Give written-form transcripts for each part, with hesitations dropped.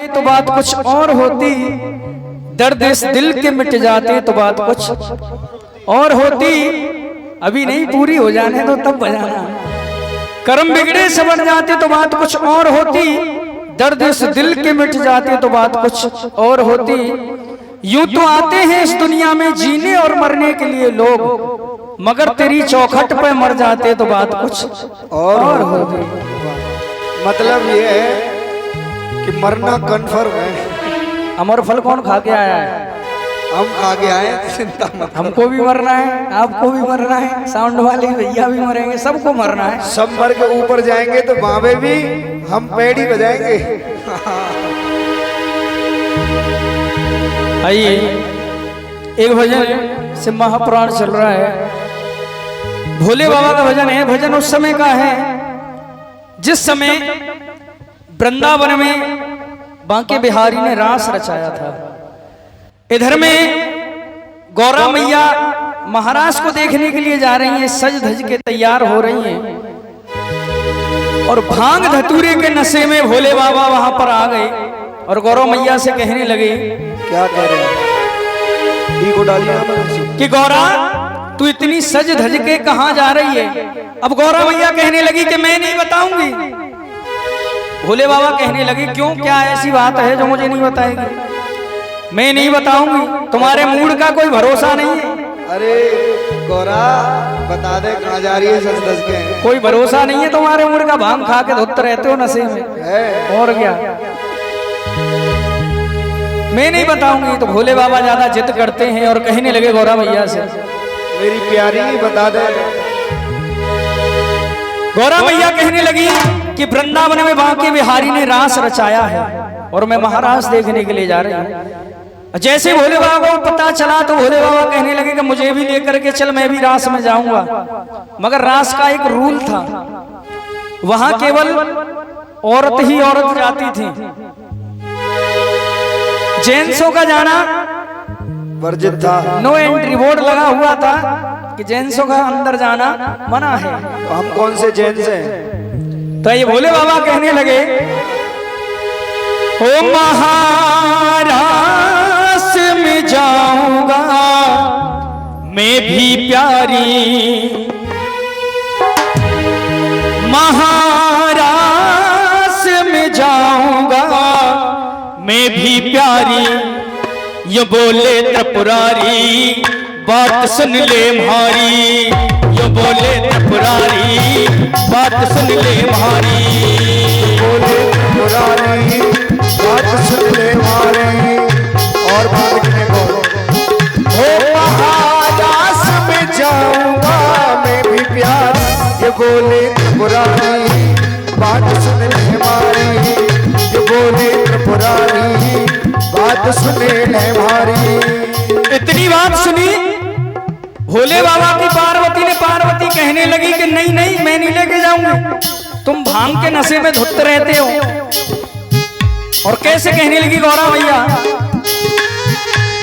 तो बात कुछ और होती, दर्द इस दिल के मिट जाते तो बात कुछ और होती। अभी नहीं पूरी हो जाने तो तब बजाना। कर्म बिगड़े से बन जाते तो बात कुछ और होती, दर्द इस दिल के मिट जाते तो बात कुछ और होती। यूं तो आते हैं इस दुनिया में जीने और मरने के लिए लोग, मगर तेरी चौखट पे मर जाते तो बात कुछ और होती। मतलब ये है कि मरना कन्फर्म है। अमर फल कौन खा के आया है? हम आगे आए, चिंता मत। हमको भी मरना है, आपको भी मरना है, साउंड वाले भैया भी मरेंगे, सबको मरना है। सब मर के ऊपर जाएंगे तो बाबे भी हम पेड़ी बजाएंगे। आइए, एक भजन से महापुराण चल रहा है, भोले बाबा का भजन है। भजन उस समय का है जिस समय वृंदावन में बांके बिहारी ने रास रचाया था। इधर में गौरा मैया महाराज को देखने के लिए जा रही हैं, सज धज के तैयार हो रही हैं, और भांग धतूरे के नशे में भोले बाबा वहां पर आ गए और गौरा मैया से कहने लगे, क्या कह रहे हैं? को डालिए कि गौरा तू इतनी सज धज के कहां जा रही है? अब गौरा मैया कहने लगी कि मैं नहीं बताऊंगी। भोले बाबा कहने लगे, क्यों, क्या ऐसी बात है जो मुझे नहीं बताएगी? मैं नहीं बताऊंगी, तुम्हारे मूड का कोई भरोसा नहीं है। अरे गौरा बता दे कहाँ जा रही है सच दस के? कोई भरोसा नहीं है तुम्हारे मूड का, भांग खा के धुत रहते हो नशे में है। और क्या, मैं नहीं बताऊंगी। तो भोले बाबा ज्यादा जिद करते हैं और कहने लगे गौरा मैया से, मेरी प्यारी बता दे। गौरा मैया कहने लगी कि वृंदावन में बांके बिहारी ने रास रचाया है और मैं महाराज देखने के लिए जा रही हूँ। जैसे भोले बाबा को पता चला तो भोले बाबा कहने लगे कि मुझे भी लेकर के चल, मैं भी रास में जाऊंगा। मगर रास का एक रूल था, वहां केवल औरत ही औरत जाती थी, जेंट्सों का जाना वर्जित था। नो एंट्री बोर्ड लगा हुआ था कि जेंट्सों का अंदर जाना मना है। तो हम कौन से जेंट्स हैं? तो ये भोले बाबा कहने लगे, ओ महाराज में जाऊंगा मैं भी प्यारी, महाराज में जाऊंगा मैं भी प्यारी। ये बोले त्रिपुरारी बात सुन ले म्हारी, ये बोले त्रिपुरारी बात सुन ले म्हारी, बोले त्रिपुरारी बात सुन ले म्हारी। और बात लिखने को, ओ महाराज में जाऊंगा मैं भी प्यार, ये बोले त्रिपुरारी बात सुन ले म्हारी, ये बोले त्रिपुरारी बात सुन ले म्हारी। इतनी बात सुनी भोले बाबा की पार्वती ने, पार्वती कहने लगी कि नहीं नहीं मैं नहीं लेके जाऊंगी, तुम भांग के नशे में धुत रहते हो। और कैसे कहने लगी गौरा भैया,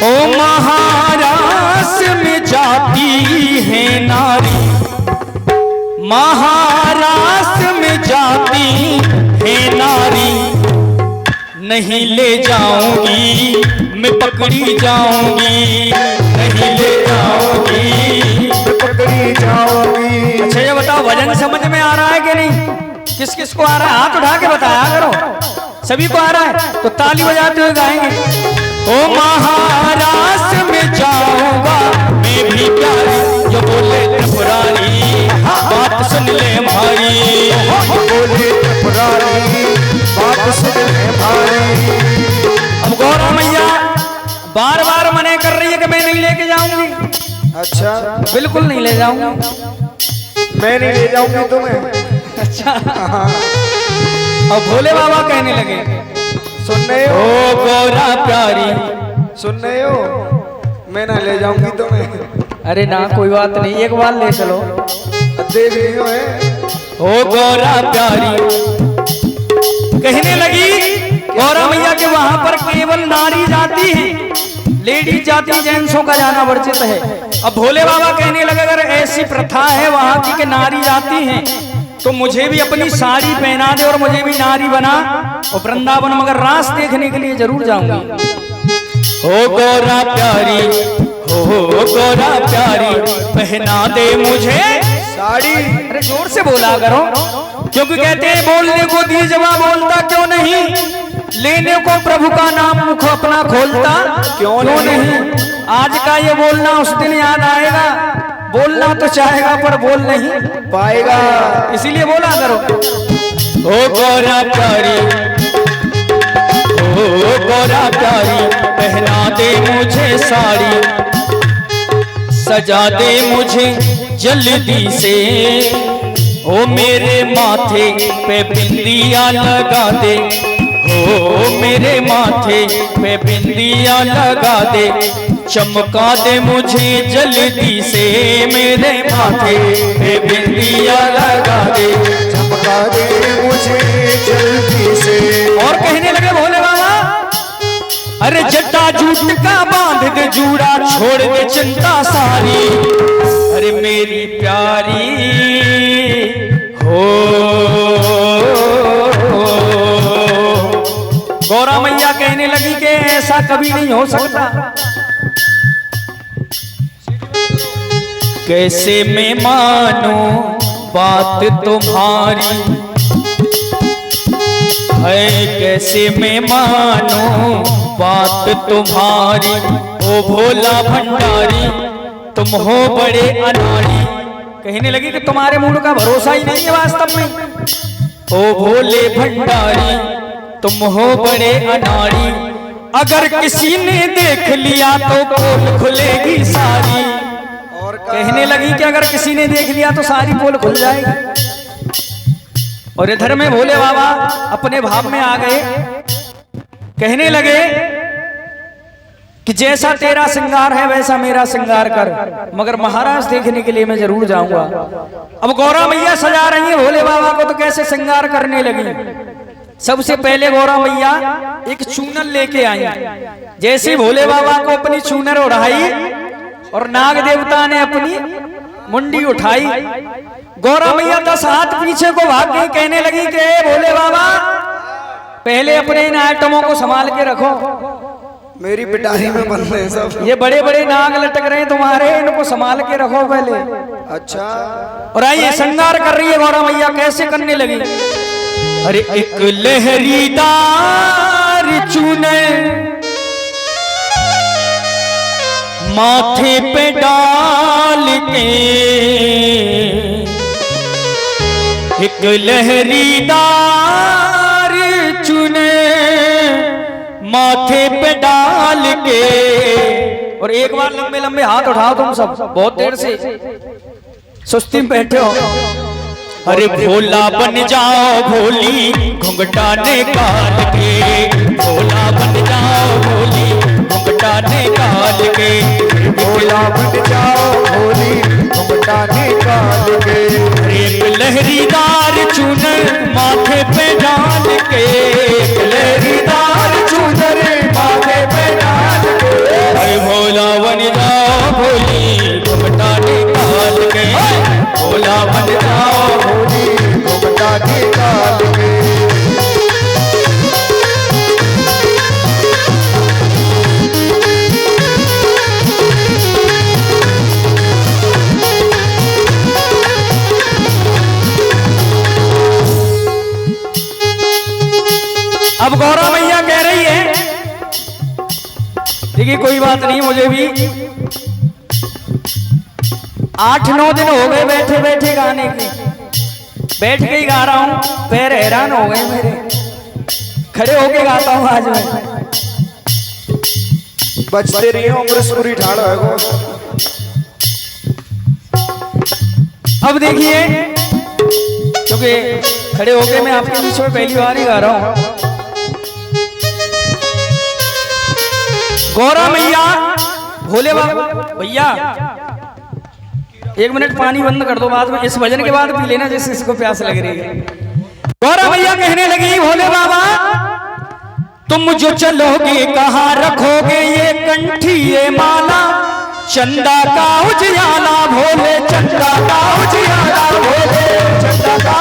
ओ महाराज में जाती है नारी, महाराज में जाती है नारी, नहीं ले जाऊंगी मैं पकड़ी जाऊंगी, नहीं ले जाऊंगी मैं पकड़ी जाऊंगी। अच्छा ये बताओ, भजन समझ में आ रहा है कि नहीं? किस किस को आ रहा है? हाथ उठा के बताया करो। सभी को आ रहा है तो ताली बजाते हुए गाएंगे, ओ महाराज में जाऊंगा मैं भी प्यारी, जो बोले त्रिपुरारी बात सुन ले म्हारी, बोले त्रिपुरारी बात सुन ले म्हारी। अब गौरा मैया बार बार मने कर रही है कि मैं नहीं लेके जाऊंगी। अच्छा, बिल्कुल नहीं ले जाऊंगी, मैं नहीं ले जाऊंगी तुम्हें। अच्छा। अब भोले बाबा कहने लगे, सुन रहे हो? ओ गौरा प्यारी, सुन रहे हो? मैं ना ले जाऊंगी तुम्हें। अरे ना कोई बात नहीं, एक बार ले चलो। देख लियो है। ओ गौरा प्यारी कहने लगी, गौरा मैया के वहां पर केवल नारी जाती है, लेडीज जाति जेंट्सों का जाना वर्जित है। अब भोले बाबा कहने लगे, अगर ऐसी प्रथा है वहां की कि नारी जाती हैं तो मुझे भी अपनी साड़ी पहना दे और मुझे भी नारी बना और वृंदावन मगर रास देखने के लिए जरूर जाऊंगी। हो गोरा प्यारी, हो गोरा प्यारी, पहना दे मुझे साड़ी। अरे जोर से बोला करो, क्योंकि कहते हैं बोलने को दिए जवाब बोलता क्यों नहीं, लेने को प्रभु का नाम मुख अपना खोलता क्यों नहीं। आज का ये बोलना उस दिन याद आएगा, बोलना तो चाहेगा पर बोल नहीं पाएगा, इसीलिए बोला करो। ओ गोरा प्यारी, ओ गोरा प्यारी, पहना दे मुझे साड़ी, सजा दे मुझे जल्दी से, ओ मेरे माथे पे बिंदिया लगा दे, ओ मेरे माथे पे बिंदिया लगा दे, चमका दे मुझे जल्दी से, मेरे माथे पे बिंदिया लगा दे, चमका दे मुझे जल्दी से। और कहने लगे भोले बाबा, अरे जटा जूट का बांध दे जूड़ा, छोड़ दे चिंता सारी, अरे मेरी प्यारी हो। गौरा मैया कहने लगी कि ऐसा कभी नहीं हो सकता, कैसे मैं मानूं बात तुम्हारी, है कैसे मैं मानूं बात तुम्हारी, ओ भोला भंडारी तुम हो बड़े अनाड़ी। कहने लगी कि तुम्हारे मूड का भरोसा ही नहीं है वास्तव में, ओ भोले भंडारी तुम हो बड़े अनाड़ी, अगर किसी ने देख लिया तो पोल खुलेगी सारी। और कहने लगी कि अगर किसी ने देख लिया तो सारी पोल खुल जाएगी। और इधर में भोले बाबा अपने भाव में आ गए, कहने लगे कि जैसा तेरा श्रृंगार है वैसा मेरा श्रृंगार कर, मगर महाराज देखने के लिए मैं जरूर जाऊंगा। अब गौरा मैया सजा रही है भोले बाबा को, तो कैसे श्रृंगार करने लगी। सबसे पहले गौरा मैया एक चूनर लेके आई, जैसे भोले बाबा को अपनी चूनर उड़ाई और नाग देवता ने अपनी मुंडी उठाई, गौरा मैया 10 हाथ पीछे को भाग गई। कहने लगी कि भोले बाबा पहले अपने इन आइटमों को संभाल के रखो, मेरी पिटारी में बन रहे हैं सब, ये बड़े बड़े नाग लटक रहे हैं तुम्हारे, इनको संभाल के रखो पहले। अच्छा। और आइए श्रृंगार कर रही है गौरा मैया, कैसे करने लगी। अरे एक लहरीदार चूनर माथे पे डाल के, एक लहरीदार चूनर माथे पे डाल के। और एक बार लंबे लंबे हाथ उठाओ तुम सब, बहुत देर से सुस्ती में बैठे हो। अरे भोला बन जाओ भोली घुंघटा निकाल के, भोला बन जाओ भोली घुंघटा निकाल के, भोला बन जाओ भोली घुंघटा निकाल के। एक लहरीदार चूनर माथे पे डाल के, लहरीदार चूनर माथे पे डाल के। अरे भोला बन जाओ भोली घुंघटा निकाल के, भोला बन जाओ भोली घुंघटा निकाल के। अब गौरा मैया कह रही है, देखिए कोई बात नहीं, मुझे भी 8-9 दिन हो गए बैठे बैठे गाने के, बैठ के ही गा रहा हूं, पैर हैरान हो गए मेरे, खड़े होके गाता हूं आज मैं। बचते रही हो अमृतपुरी ठाड़ है। अब देखिए, क्योंकि खड़े होके मैं आपके बीच में पहली बार ही गा रहा हूं। गौरा मैया भोले बाबा, भैया 1 मिनट पानी बंद कर दो, बाद में इस भजन के बाद पी लेना जैसे इसको प्यास लग रही है। गौरा मैया कहने लगी, भोले बाबा तुम जो चलोगे कहाँ रखोगे ये कंठी ये माला, चंदा का उजियाला भोले, चंदा का उजियाला भोले, चंदा का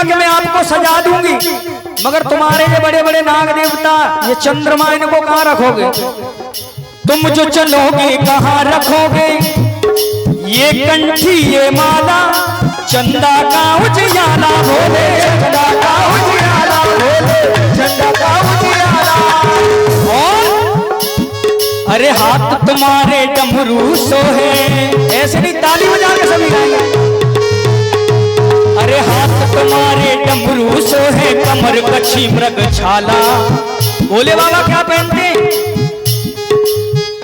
कि मैं आपको सजा दूंगी, मगर तुम्हारे ये बड़े बड़े नाग देवता, ये चंद्रमा, इनको कहाँ रखोगे? तुम जो चलोगे कहाँ रखोगे ये कंठी ये माला? चंदा का उजियाला भोले, चंदा का उजियाला भोले, चंदा का उजियाला। और अरे हाथ तुम्हारे डमरू सोहे, ऐसे नहीं, ताली बजा के सभी गाएंगे। अरे हाथ तुम्हारे डमरू सोहे, कमर कच्छी मृग छाला। भोले बाबा क्या पहनते?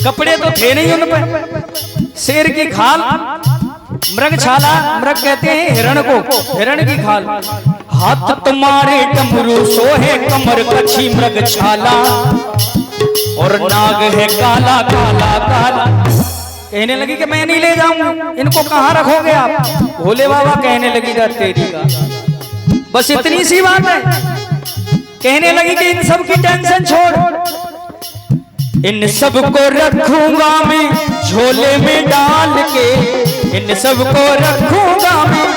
कपड़े तो थे नहीं उन पर, शेर की खाल, मृग छाला, मृग कहते हैं हिरण को, हिरण की खाल। हाथ तुम्हारे डमरू सोहे, कमर कच्छी मृग छाला, और नाग है काला काला काला। कहने लगी कि मैं नहीं ले जाऊंगा, इनको कहाँ रखोगे आप? भोले बाबा कहने लगी तेरी का, बस इतनी सी बात है। कहने लगी कि इन सब की टेंशन छोड़, इन सबको रखूंगा मैं झोले में डाल के, इन सबको रखूंगा मैं।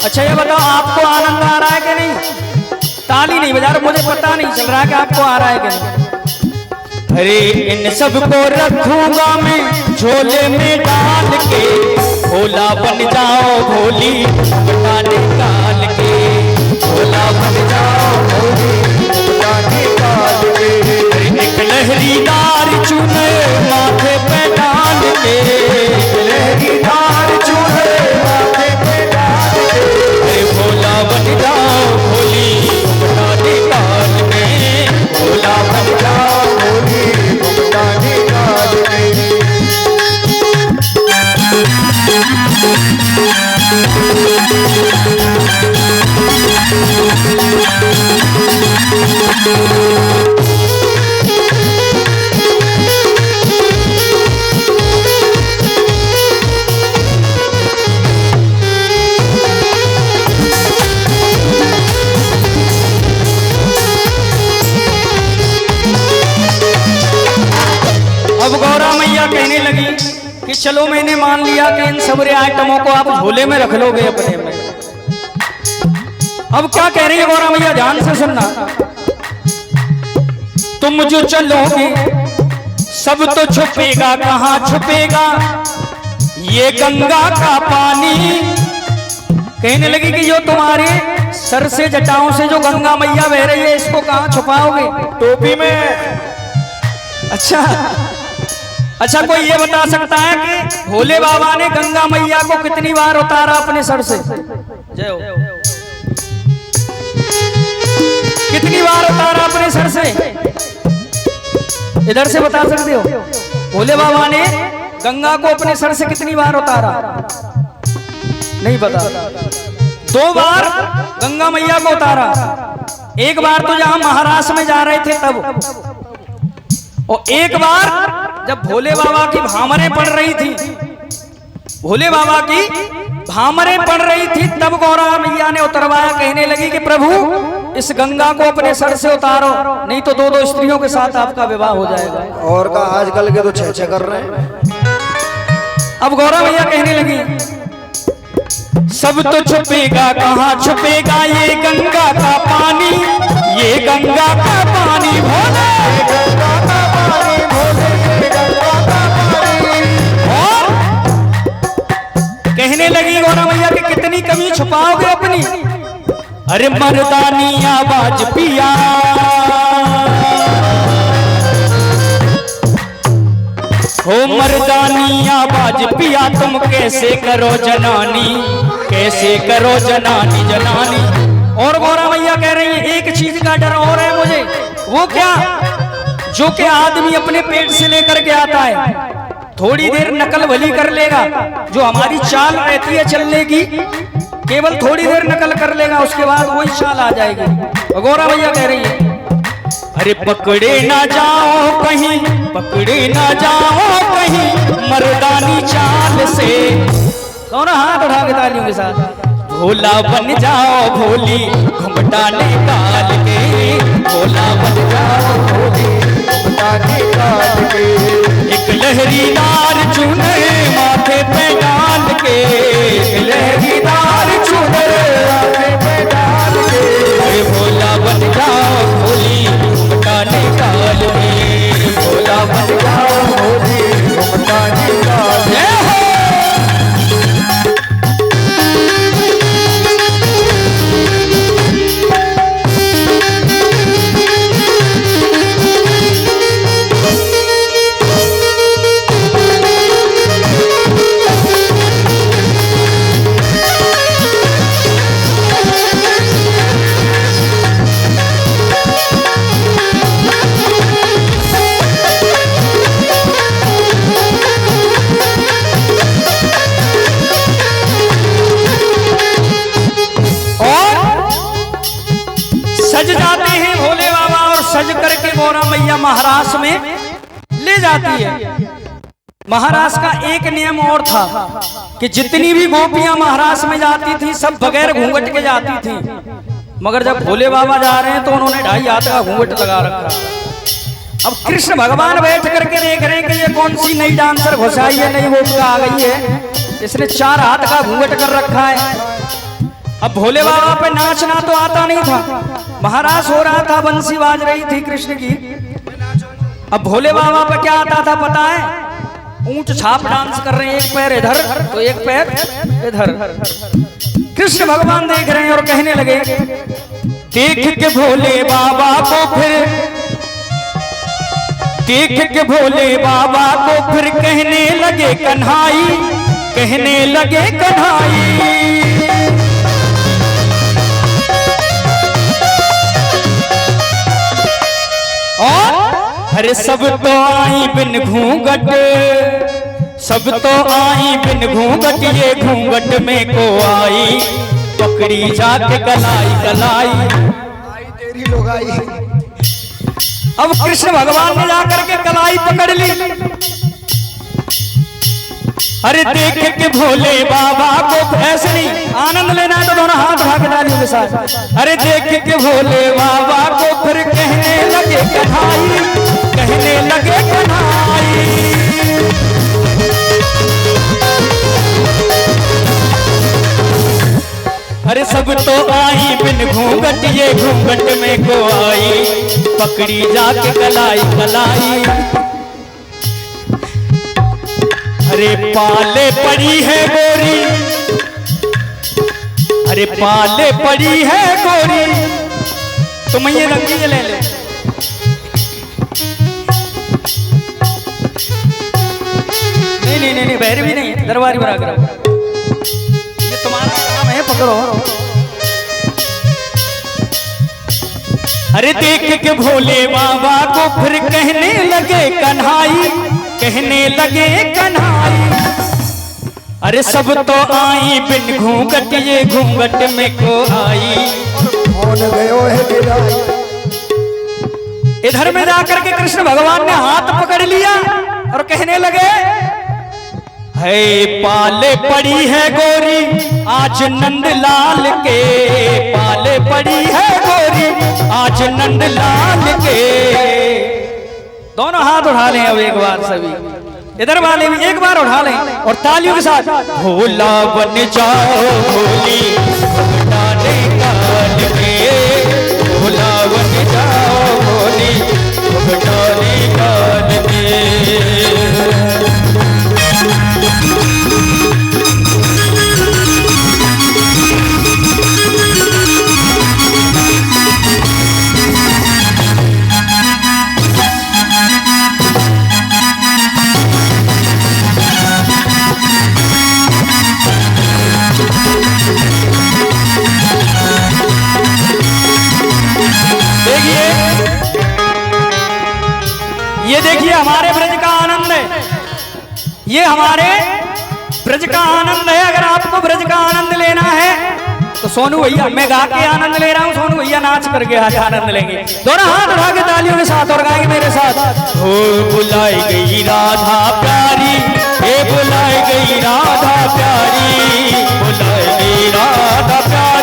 अच्छा ये बताओ, आपको आनंद आ रहा है कि नहीं? ताली नहीं बजा रहा, मुझे पता नहीं चल रहा है कि आपको आ रहा है कि नहीं। अरे इन सबको रखूंगा मैं झोले में डाल के, भोला बन जाओ भोली भोला निकाल के, भोला बन जाओ भोली भोला निकाल के। एक लहरीदार चूने माथे पे डाल के, लहरीदार चूने माथे पे डाल के, अरे भोला बन जाओ भोली भोला निकाल के, भोला बन जाओ भोली भोला निकाल के। अब गौरा मैया कहने लगी कि चलो मैंने मान लिया कि इन सबरे आइटमों को आप झोले में रख लोगे अपने में। अब क्या कह रही है गौरा मैया, ध्यान से सुनना। तुम जो चलोगे सब तो छुपेगा, कहाँ छुपेगा ये गंगा का पानी। कहने लगी कि जो तुम्हारे सर से जटाओं से जो गंगा मैया बह रही है, इसको कहाँ छुपाओगे? टोपी में। अच्छा कोई ये बता सकता है कि भोले बाबा ने गंगा मैया को कितनी बार उतारा अपने सर से? जय हो। कितनी बार उतारा अपने सर से? इधर से बता सकते हो? भोले बाबा ने गंगा को अपने सर से कितनी बार उतारा? नहीं पता। 2 बार गंगा मैया को उतारा। एक बार तो जहां महाराष्ट्र में जा रहे थे तब, और एक बार जब भोले बाबा की भामरें पड़ रही थी, भोले बाबा की भामरें पड़ रही थी, तब गौरा मैया ने उतरवाया। कहने लगी कि प्रभु इस गंगा को अपने सर से उतारो, नहीं तो 2-2 स्त्रियों के साथ आपका विवाह हो जाएगा। और का आजकल के तो 6-6 कर रहे हैं। अब गौरा मैया कहने लगी सब तो छुपेगा, कहाँ छुपेगा ये गंगा का पानी, ये गंगा का पानी भोले, गंगा का पानी भोले, गंगा का पानी। और कहने लगी गौरा मैया कि कितनी कमी छुपाओगे अपनी? अरे मर्दानी आवाज पिया, हो मर्दानी आवाज पिया, तुम कैसे करो जनानी, कैसे करो जनानी जनानी। और गौरा मैया कह रही है एक चीज का डर और है मुझे। वो क्या? जो कि आदमी अपने पेट से लेकर के आता है, थोड़ी देर नकल भली कर लेगा, जो हमारी चाल रहती है चलने की, केवल थोड़ी देर नकल कर लेगा, उसके बाद वही चाल आ जाएगी। गौरा मैया कह रही है अरे पकड़े ना जाओ कहीं, पकड़े ना जाओ कहीं मर्दानी चाल से। दोनों हाथ उठा के तालियों के साथ। भोला बन जाओ भोली घुमटा निकाल के, भोला बन जाओ भोली घुमटा निकाल के। एक लहरीदार चूने माथे पे डाल के, लहरीदार चूने माथे पे डाल गौरा मैया महाराष्ट्र में ले जाती है। महाराष्ट्र का एक नियम और था कि जितनी भी गोपियां महाराष्ट्र में जाती थी सब बगैर घूंघट के जाती थी, मगर जब भोले बाबा जा रहे हैं तो उन्होंने 2.5 हाथ का घूंघट लगा रखा। अब कृष्ण भगवान बैठ करके देख रहे हैं कि ये कौन सी नई डांसर घुसाई है, नई गोपिका आ गई है, इसने 4 हाथ का घूंघट कर रखा है। अब भोले बाबा पे नाचना तो आता नहीं था, महाराज हो रहा था, बंसी बाज रही थी कृष्ण की। अब भोले बाबा पे क्या आता था पता है? ऊंट छाप डांस कर रहे हैं, एक पैर इधर तो एक पैर इधर। कृष्ण भगवान देख रहे हैं और कहने लगे, देख के भोले बाबा को फिर, देख के भोले बाबा को फिर कहने लगे कन्हाई, कहने लगे कन्हाई। और अरे सब तो आई बिन घूंघट, सब तो आई बिन घूंघट, ये घूंघट में को आई, पकड़ी जाके कलाई कलाई तेरी लोग आई। अब कृष्ण भगवान ने जाकर के कलाई पकड़ ली। अरे देख के भोले बाबा को, ऐसे नहीं आनंद लेना है तो दोनों हाथ उठा के तालियों के साथ। अरे देख के भोले बाबा को फिर कहने लगे कन्हाई, कहने लगे कन्हाई। अरे सब तो आई बिन घूंघट, ये घूंघट में को आई, पकड़ी जाके कलाई कलाई। अरे पाले पड़ी है गोरी, अरे पाले पड़ी है गोरी, तुम ये रंगी ले ले। नहीं नहीं नहीं, भैरवी नहीं, दरबारी बना कर, ये तुम्हारा काम है, पकड़ो। अरे देख के भोले बाबा को फिर कहने लगे कन्हाई, कहने लगे कन्हाई। अरे सब तो आई बिन घूंघट, ये घूंघट में को आई, कौन गयो है गिराई। इधर में जाकर के कृष्ण भगवान ने हाथ पकड़ लिया और कहने लगे, है पाले पड़ी है गोरी आज नंदलाल के, पाले पड़ी है गोरी आज नंदलाल के। दोनों हाथ उठा लें अब एक बार सभी, इधर वाले भी एक बार उठा लें और तालियों के साथ। भोला बन जाओ भोली भगटाने काल के, भोला बन जाओ भोली भगटाने काल के। ये देखिए हमारे ब्रज का आनंद है, ये हमारे ब्रज का आनंद है। अगर आपको ब्रज का आनंद लेना है तो सोनू भैया, मैं गा के आनंद ले रहा हूँ, सोनू भैया नाच करके आज आनंद लेंगे। दोनों हाथ उठा के तालियों के साथ और गाएंगे मेरे साथ। हो बुलाई गई राधा प्यारी, हे बुलाई गई राधा प्यारी,